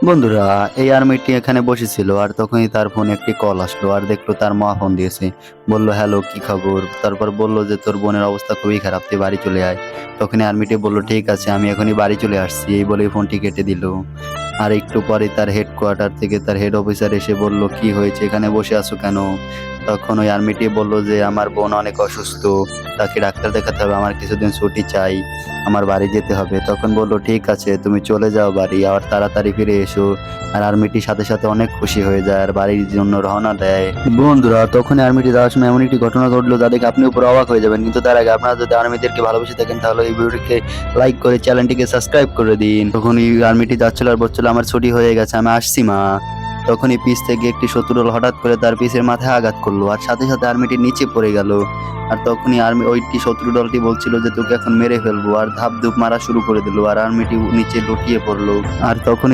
বন্ধুরা, এই আর্মিটি এখানে বসেছিল আর তখনই তার ফোনে একটি কল আসলো আর দেখলো তার মা ফোন দিয়েছে। বলল, হ্যালো, কি খবর? তারপর বলল যে তোর বোনের অবস্থা খুবই খারাপ, তুই বাড়ি চলে আয়। তখনই আর্মিটি বলল, ঠিক আছে, আমি এখনই বাড়ি চলে আসছি, এই বলেই ফোনটি কেটে দিল। আর একটু পরে তার হেডকোয়ার্টার থেকে তার হেড অফিসার এসে বলল, কি হয়েছে, এখানে বসে আছো কেন? তখন ওই আর্মিটি বলল যে আমার বোন অনেক অসুস্থ, তাকে ডাক্তার দেখাতে হবে, আমার কিছুদিন ছুটি চাই, আমার বাড়ি যেতে হবে। তখন বলল, ঠিক আছে, তুমি চলে যাও বাড়ি, আর তাড়াতাড়ি ফিরে এসো। আর আর্মিটির সাথে সাথে অনেক খুশি হয়ে যায় আর বাড়ির জন্য রওনা দেয়। বন্ধুরা, তখন আর্মিটি যাওয়ার সময় এমন একটি ঘটনা ঘটলো যা দেখে আপনি উপর অবাক হয়ে যাবেন, কিন্তু তার আগে আপনারা যদি আর্মিদেরকে ভালোবেসে থাকেন তাহলে এই ভিডিওটিকে লাইক করে চ্যানেলটিকে সাবস্ক্রাইব করে দিন। তখন এই আর্মিটি যাচ্ছিল আর বলছিল, আমার ছুটি হয়ে গেছে, আমি আসছি মা। তখনই পিছ থেকে একটি শত্রুদল হঠাৎ করে তার পিছের মাথায় আঘাত করলো আর সাথে সাথে আর্মিটি নিচে পড়ে গেল। আর তখনই ওইটি শত্রু দলটি বলছিল যে তোকে এখন মেরে ফেলবো, আর ধাপ ধুপ মারা শুরু করে দিল আর আর্মিটি নিচে লুটিয়ে পড়লো। আর তখনই